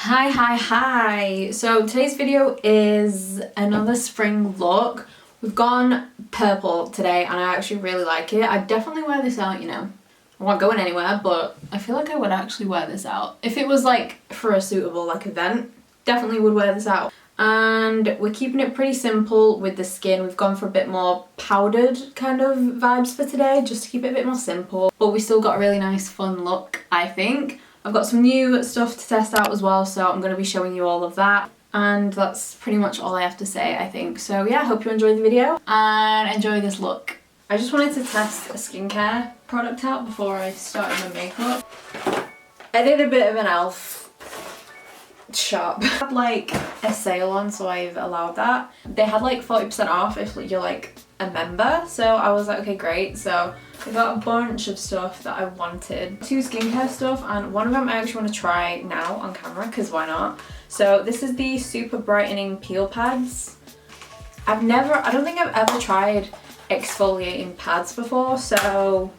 Hi. So today's video is another spring look. We've gone purple today and I actually really like it. I'd definitely wear this out, you know. I'm not going anywhere, but I feel like I would actually wear this out. If it was like for a suitable like event, definitely would wear this out. And we're keeping it pretty simple with the skin. We've gone for a bit more powdered kind of vibes for today, just to keep it a bit more simple. But we still got a really nice fun look, I think. I've got some new stuff to test out as well, so I'm going to be showing you all of that. And that's pretty much all I have to say, I think. So yeah, hope you enjoyed the video and enjoy this look. I just wanted to test a skincare product out before I started my makeup. I did a bit of an elf shop. Had like a sale on, so I've allowed that. They had like 40% off if you're like a member, so I was like, okay, great. So I got a bunch of stuff that I wanted. 2 skincare stuff, and one of them I actually want to try now on camera because why not? So this is the Super Brightening Peel Pads. I don't think I've ever tried exfoliating pads before, so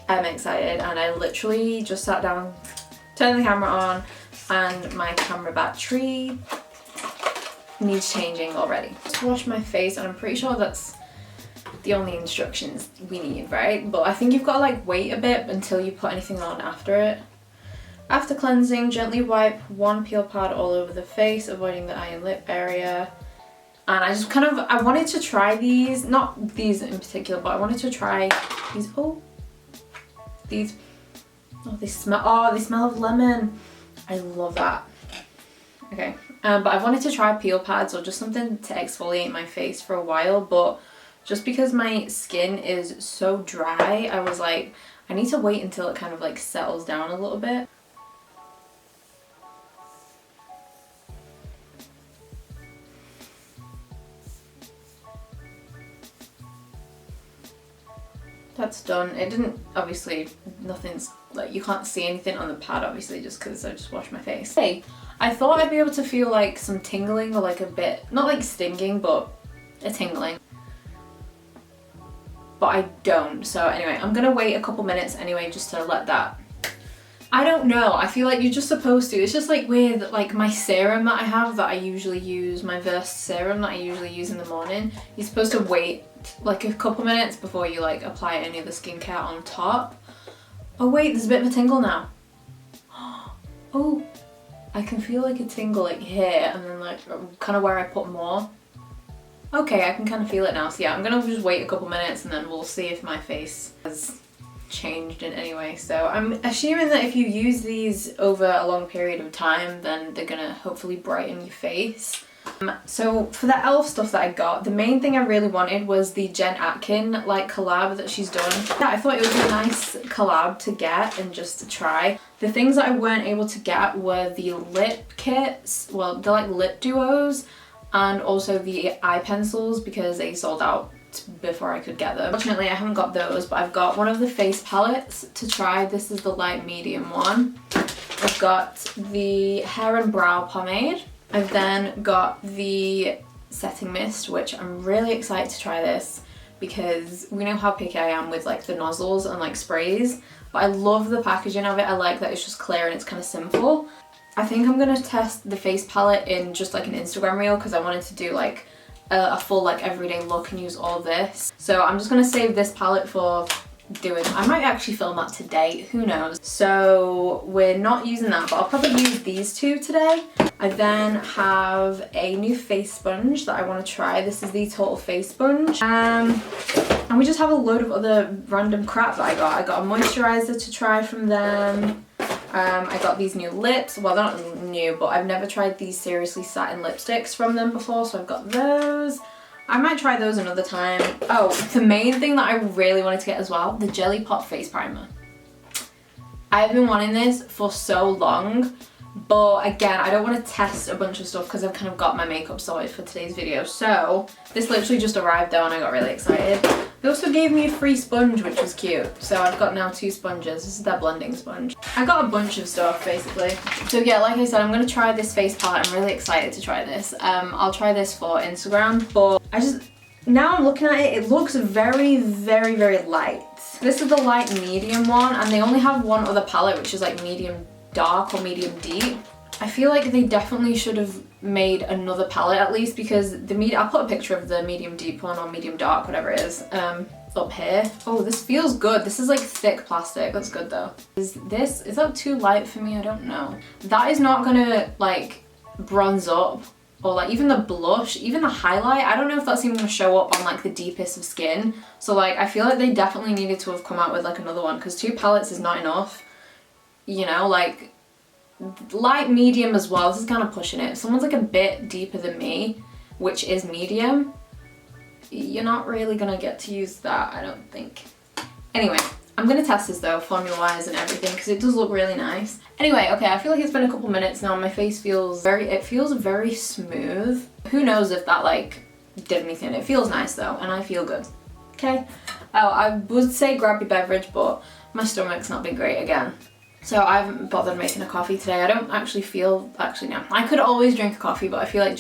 I'm excited. And I literally just sat down, turned the camera on, and my camera battery needs changing already. Just wash my face, and I'm pretty sure that's the only instructions we need, right? But I think you've got to like wait a bit until you put anything on after it. After cleansing, gently wipe 1 peel pad all over the face, avoiding the eye and lip area. And I just I wanted to try these, not these in particular, but I wanted to try these. They smell of lemon. I love that. Okay, but I wanted to try peel pads or just something to exfoliate my face for a while, but just because my skin is so dry, I was like, I need to wait until it kind of like settles down a little bit. That's done. It didn't, obviously, nothing's, like, you can't see anything on the pad, obviously, just because I just washed my face. Hey, I thought I'd be able to feel, like, some tingling or, like, a bit, not, like, stinging, but a tingling. But I don't. So, anyway, I'm gonna wait a couple minutes anyway, just to let that... I don't know. I feel like you're just supposed to. It's just, like, weird, like, my serum that I have that I usually use, my Versed serum that I usually use in the morning, you're supposed to wait like a couple minutes before you like apply any of the skincare on top. Oh wait, there's a bit of a tingle now. Oh, I can feel like a tingle like here and then like kind of where I put more. Okay, I can kind of feel it now. So yeah, I'm gonna just wait a couple minutes and then we'll see if my face has changed in any way. So I'm assuming that if you use these over a long period of time, then they're gonna hopefully brighten your face. So for the elf stuff that I got, the main thing I really wanted was the Jen Atkin like collab that she's done. Yeah, I thought it would be a nice collab to get and just to try. The things that I weren't able to get were the lip kits, well they're like lip duos, and also the eye pencils because they sold out before I could get them. Fortunately I haven't got those, but I've got one of the face palettes to try. This is the light medium one. I've got the hair and brow pomade. I've then got the setting mist, which I'm really excited to try this because we know how picky I am with like the nozzles and like sprays, but I love the packaging of it. I like that it's just clear and it's kind of simple. I think I'm gonna test the face palette in just like an Instagram reel because I wanted to do like a full like everyday look and use all this. So I'm just gonna save this palette for doing, I might actually film that today, who knows. So we're not using that, but I'll probably use these two today. I then have a new face sponge that I want to try. This is the Total Face Sponge. And we just have a load of other random crap that I got. I got a moisturizer to try from them. I got these new lips. Well, they're not new, but I've never tried these Seriously Satin lipsticks from them before, so I've got those. I might try those another time. Oh, the main thing that I really wanted to get as well, the Jelly Pop Face Primer. I've been wanting this for so long, but again, I don't want to test a bunch of stuff because I've kind of got my makeup sorted for today's video. So this literally just arrived though and I got really excited. They also gave me a free sponge, which was cute. So I've got now 2 sponges. This is their blending sponge. I got a bunch of stuff basically. So yeah, like I said, I'm going to try this face palette. I'm really excited to try this. I'll try this for Instagram, but now I'm looking at it, it looks very, very, very light. This is the light medium one, and they only have one other palette, which is like medium dark or medium deep. I feel like they definitely should have made another palette at least, because I'll put a picture of the medium deep one or medium dark, whatever it is, up here. Oh, this feels good. This is like thick plastic. That's good though. Is that too light for me? I don't know. That is not gonna like bronze up, or like even the blush, even the highlight. I don't know if that's even gonna show up on like the deepest of skin. So like I feel like they definitely needed to have come out with like another one, because 2 palettes is not enough. You know, like light medium as well. This is kind of pushing it. If someone's like a bit deeper than me, which is medium, you're not really gonna get to use that, I don't think. Anyway, I'm gonna test this though, formula wise and everything, because it does look really nice. Anyway, okay, I feel like it's been a couple minutes now. My face feels very smooth. Who knows if that like did anything. It feels nice though, and I feel good. Okay. Oh, I would say grab your beverage, but my stomach's not been great again. So I haven't bothered making a coffee today. I don't actually no. I could always drink a coffee, but I feel like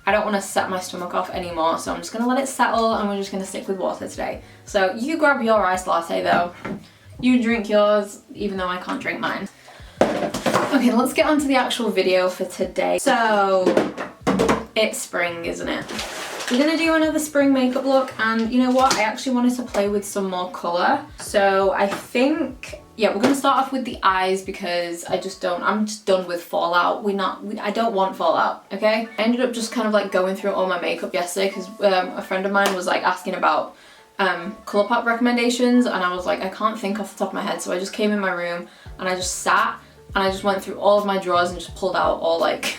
I don't want to set my stomach off anymore. So I'm just going to let it settle, and we're just going to stick with water today. So you grab your iced latte though. You drink yours, even though I can't drink mine. Okay, let's get on to the actual video for today. So it's spring, isn't it? We're gonna do another spring makeup look, and you know what? I actually wanted to play with some more color. So I think, yeah, we're gonna start off with the eyes, because I'm just done with fallout. I don't want fallout, okay? I ended up just kind of like going through all my makeup yesterday, because a friend of mine was like asking about Colourpop recommendations, and I was like, I can't think off the top of my head. So I just came in my room and I just sat and I just went through all of my drawers and just pulled out all like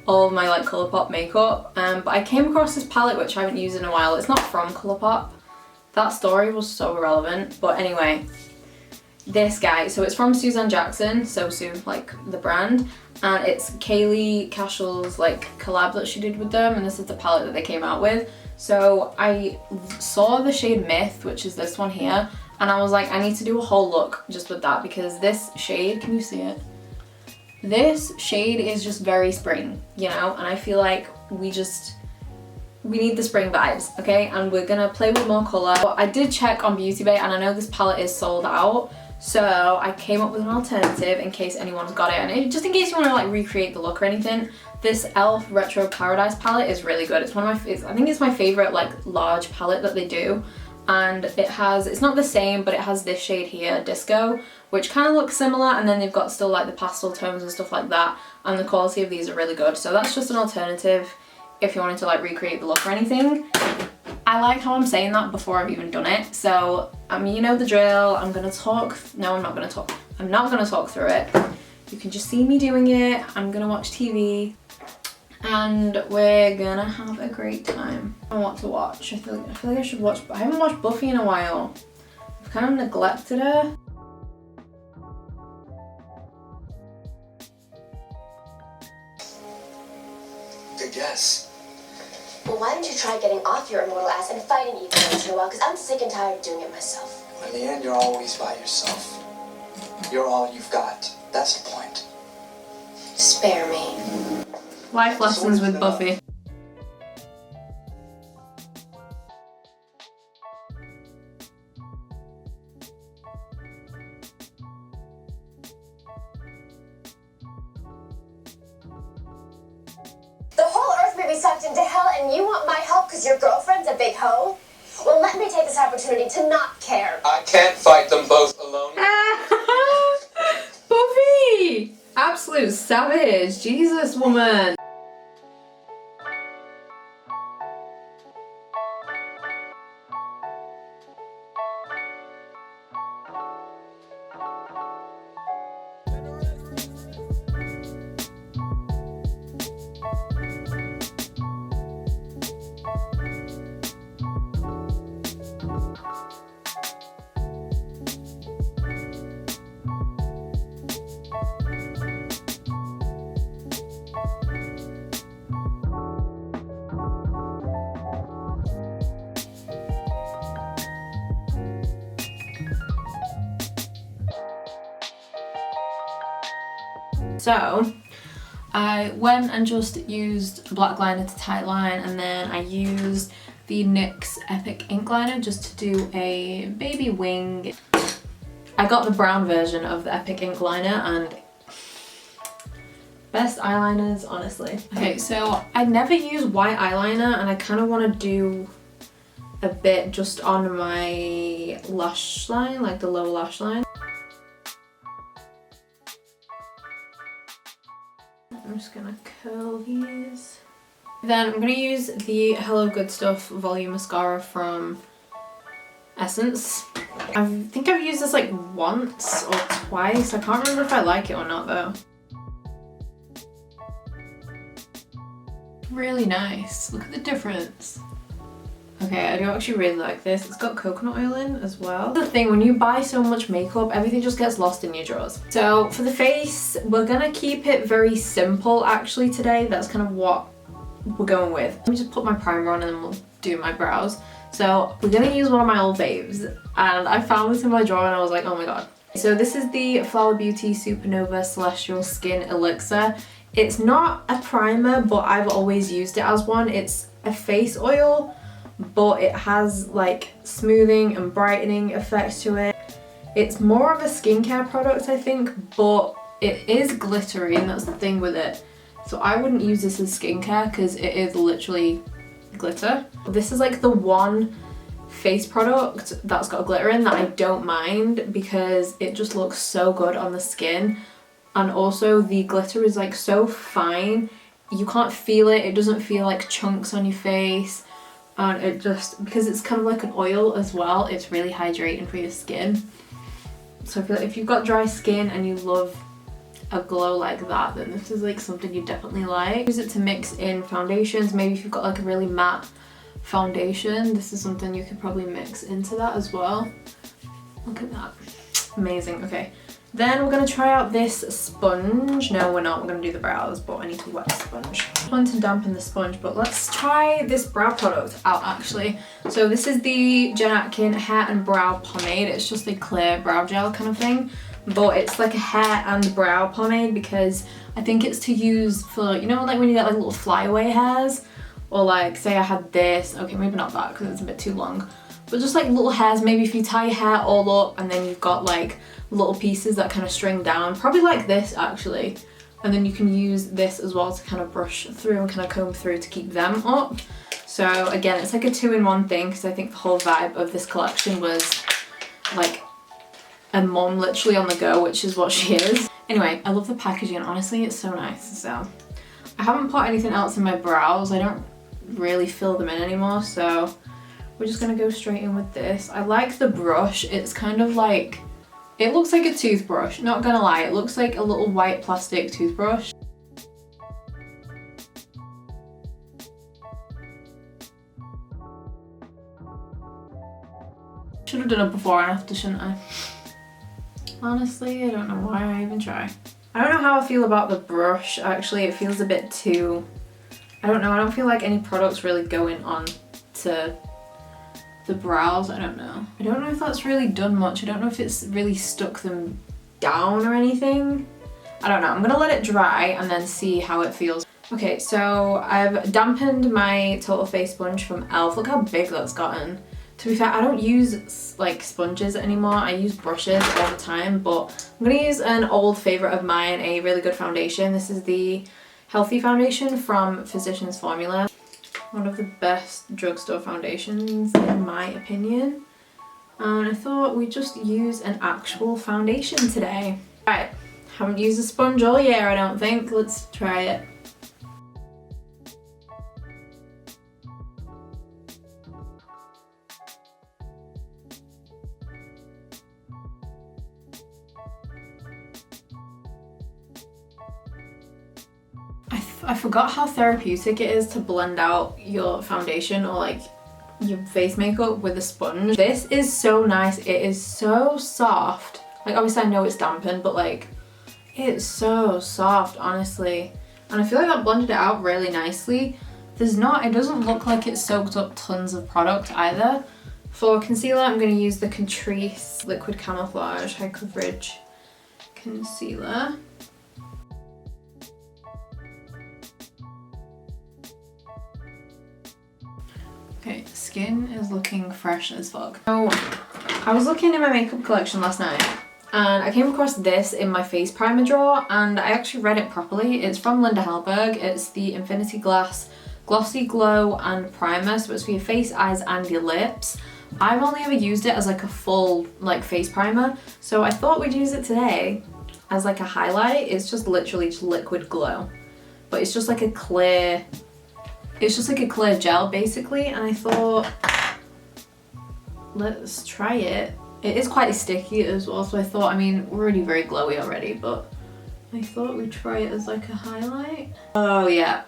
all of my like Colourpop makeup. But I came across this palette which I haven't used in a while. It's not from Colourpop. That story was so irrelevant. But anyway, this guy, so it's from Suzanne Jackson, SoSu, like the brand, and it's Keilidh Cashel's like collab that she did with them, and this is the palette that they came out with. So I saw the shade Myth, which is this one here, and I was like, I need to do a whole look just with that, because this shade, can you see it? This shade is just very spring, you know, and I feel like we need the spring vibes, okay? And we're gonna play with more color. But I did check on Beauty Bay, and I know this palette is sold out, so I came up with an alternative in case anyone's got it. And just in case you want to like recreate the look or anything, this e.l.f. Retro Paradise palette is really good. It's one of my, I think it's my favorite like large palette that they do. And it's not the same, but it has this shade here, Disco, which kind of looks similar, and then they've got still like the pastel tones and stuff like that, and the quality of these are really good. So that's just an alternative if you wanted to like recreate the look or anything. I like how I'm saying that before I've even done it. So, I mean, you know the drill. I'm not gonna talk through it. You can just see me doing it. I'm gonna watch TV. And we're gonna have a great time. I don't know what to watch. I feel like I should watch, I haven't watched Buffy in a while. I've kind of neglected her. Good guess. Well, why don't you try getting off your immortal ass and fighting Ethan once in a while, because I'm sick and tired of doing it myself. In the end, you're always by yourself. You're all you've got. That's the point. Spare me. Life lessons with Buffy. The whole earth may be sucked into hell, and you want my help because your girlfriend's a big hoe? Well, let me take this opportunity to not care. I can't fight them both alone. Buffy! Absolute savage. Jesus, woman. So I went and just used a black liner to tight line, and then I used the NYX Epic ink liner just to do a baby wing. I got the brown version of the Epic ink liner, and Best eyeliners, honestly. Okay, so I never use white eyeliner and I kind of want to do a bit just on my lash line, like the lower lash line. I'm just gonna curl these. Then I'm gonna use the Hello Good Stuff Volume Mascara from Essence. I think I've used this like once or twice. I can't remember if I like it or not though. Really nice. Look at the difference. Okay, I do actually really like this. It's got coconut oil in as well. The thing, when you buy so much makeup, everything just gets lost in your drawers. So for the face, we're gonna keep it very simple actually today. That's kind of what we're going with. Let me just put my primer on and then we'll do my brows. So we're gonna use one of my old faves, and I found this in my drawer and I was like, oh my god. So this is the Flower Beauty Supernova Celestial Skin Elixir. It's not a primer, but I've always used it as one. It's a face oil, but it has like smoothing and brightening effects to it. It's more of a skincare product, I think, but it is glittery, and that's the thing with it. So I wouldn't use this as skincare because it is literally glitter. This is like the one face product that's got glitter in that I don't mind because it just looks so good on the skin. And also the glitter is like so fine, you can't feel it, it doesn't feel like chunks on your face, and it just, because it's kind of like an oil as well, it's really hydrating for your skin. So I feel like if you've got dry skin and you love a glow like that, then this is like something you definitely like. Use it to mix in foundations. Maybe if you've got like a really matte foundation, this is something you could probably mix into that as well. Look at that. Amazing. Okay. Then we're going to try out this sponge. No, we're not. We're going to do the brows, but I need to wet the sponge. I want to dampen the sponge, but let's try this brow product out actually. So this is the Jen Atkin Hair and Brow Pomade. It's just a clear brow gel kind of thing, but it's like a hair and brow pomade because I think it's to use for, you know, like when you get like little flyaway hairs, or like say I had this, okay, maybe not that because it's a bit too long, but just like little hairs, maybe if you tie your hair all up and then you've got like little pieces that kind of string down, probably like this actually, and then you can use this as well to kind of brush through and kind of comb through to keep them up. So again, it's like a two-in-one thing because I think the whole vibe of this collection was like a mom literally on the go, which is what she is. Anyway, I love the packaging, honestly it's so nice. So I haven't put anything else in my brows, I don't really fill them in anymore, so we're just gonna go straight in with this. I like the brush, it's kind of like, it looks like a toothbrush, not gonna lie, it looks like a little white plastic toothbrush. Should have done it before and after, shouldn't I? Honestly, I don't know why I even try. I don't know how I feel about the brush, actually. It feels a bit too, I don't know, I don't feel like any product's really going on to the brows. I don't know. I don't know if that's really done much. I don't know if it's really stuck them down or anything. I don't know. I'm gonna let it dry and then see how it feels. Okay, so I've dampened my Total Face sponge from e.l.f. Look how big that's gotten. To be fair, I don't use like sponges anymore. I use brushes all the time, but I'm gonna use an old favorite of mine, a really good foundation. This is the Healthy Foundation from Physicians Formula. One of the best drugstore foundations in my opinion. And I thought we'd just use an actual foundation today. Alright, haven't used a sponge all year I don't think. Let's try it. I forgot how therapeutic it is to blend out your foundation or like your face makeup with a sponge. This is so nice. It is so soft. Like obviously I know it's dampened, but like it's so soft, honestly. And I feel like that blended it out really nicely. It doesn't look like it soaked up tons of product either. For concealer, I'm going to use the Catrice Liquid Camouflage High Coverage Concealer. Okay, skin is looking fresh as fuck. So I was looking in my makeup collection last night And I came across this in my face primer drawer and I actually read it properly. It's from Halberg. It's the Infinity Glass Glossy Glow and Primer, so it's for your face, eyes and your lips. I've only ever used it as like a full like face primer, so I thought we'd use it today as like a highlight. It's just literally just liquid glow, but it's just like a clear, it's just like a clear gel basically, and I thought let's try it. It is quite sticky as well, so I thought, I mean, we're already very glowy already, but I thought we'd try it as like a highlight. Oh yeah,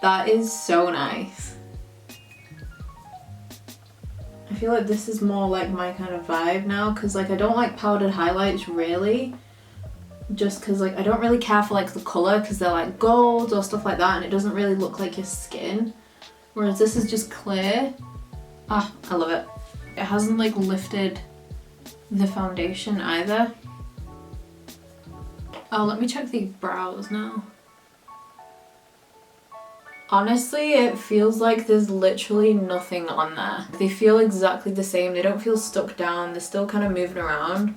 that is so nice. I feel like this is more like my kind of vibe now, because like I don't like powdered highlights really, just because like I don't really care for like the colour, because they're like gold or stuff like that and it doesn't really look like your skin, whereas this is just clear. Ah, I love it. It hasn't like lifted the foundation either. Oh, let me check the brows now. Honestly, it feels like there's literally nothing on there. They feel exactly the same. They don't feel stuck down. They're still kind of moving around.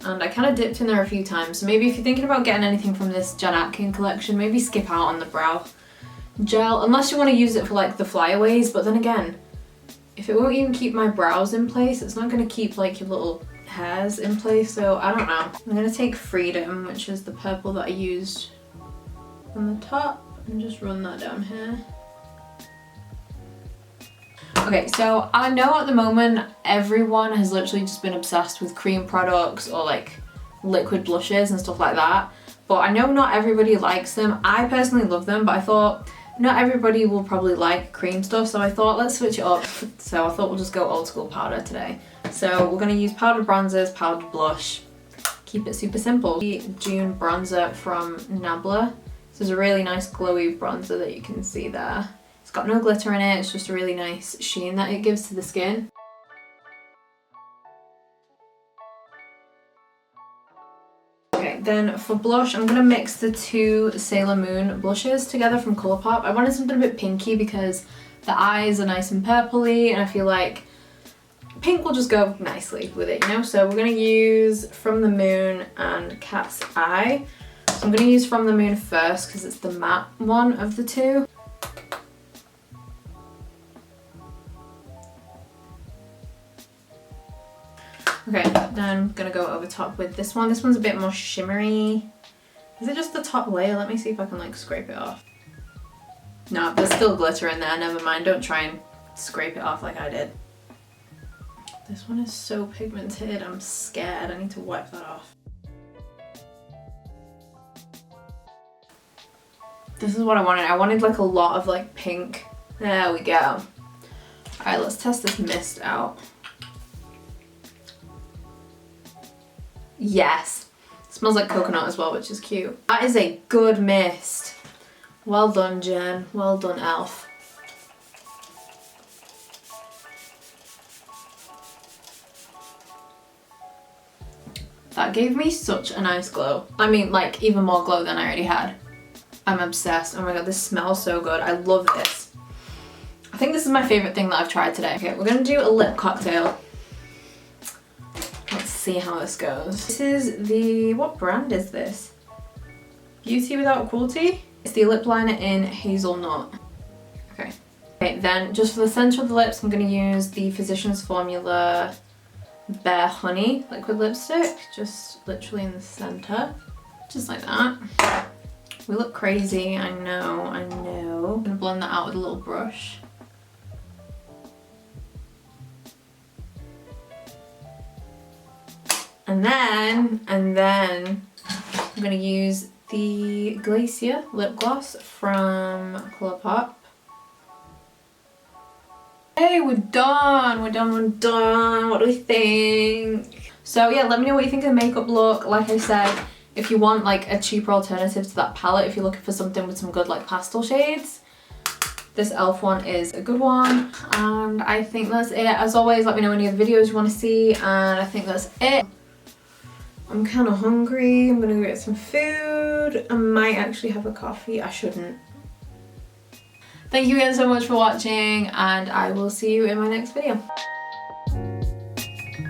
And I kind of dipped in there a few times. So maybe if you're thinking about getting anything from this Jen Atkin collection, maybe skip out on the brow gel. Unless you want to use it for like the flyaways. But then again, if it won't even keep my brows in place, it's not going to keep like your little hairs in place. So I don't know. I'm going to take Freedom, which is the purple that I used on the top, and just run that down here. Okay, so I know at the moment everyone has literally just been obsessed with cream products or like liquid blushes and stuff like that, but I know not everybody likes them. I personally love them, but I thought not everybody will probably like cream stuff, so I thought let's switch it up. So I thought we'll just go old school powder today. So we're going to use powdered bronzers, powdered blush, keep it super simple. The Dune bronzer from Nabla. This is a really nice glowy bronzer that you can see there. It's got no glitter in it, it's just a really nice sheen that it gives to the skin. Okay, then for blush, I'm gonna mix the two Sailor Moon blushes together from Colourpop. I wanted something a bit pinky because the eyes are nice and purpley, and I feel like pink will just go nicely with it, you know? So we're gonna use From the Moon and Cat's Eye. So I'm going to use From the Moon first because it's the matte one of the two. Okay, then I'm going to go over top with this one. This one's a bit more shimmery. Is it just the top layer? Let me see if I can like scrape it off. No, there's still glitter in there. Never mind. Don't try and scrape it off like I did. This one is so pigmented. I'm scared. I need to wipe that off. This is what I wanted. I wanted like a lot of like pink. There we go. All right, let's test this mist out. Yes. It smells like coconut as well, which is cute. That is a good mist. Well done, Jen. Well done, elf. That gave me such a nice glow. I mean, like even more glow than I already had. I'm obsessed. Oh my god, this smells so good. I love this. I think this is my favorite thing that I've tried today. Okay, we're gonna do a lip cocktail. Let's see how this goes. This is the, what brand is this? Beauty Without Cruelty? It's the lip liner in Hazelnut. Okay. Okay, then just for the center of the lips, I'm gonna use the Physicians Formula Bare Honey liquid lipstick. Just literally in the center. Just like that. We look crazy, I know, I know. I'm gonna blend that out with a little brush. And then I'm gonna use the Glacier lip gloss from Colourpop. Hey, we're done, we're done, we're done. What do we think? So yeah, let me know what you think of the makeup look. Like I said, if you want like a cheaper alternative to that palette, if you're looking for something with some good like pastel shades, this e.l.f. one is a good one. And I think that's it. As always, let me know any other videos you want to see, and I think that's it. I'm kind of hungry. I'm gonna go get some food. I might actually have a coffee. I shouldn't. Thank you again so much for watching, and I will see you in my next video.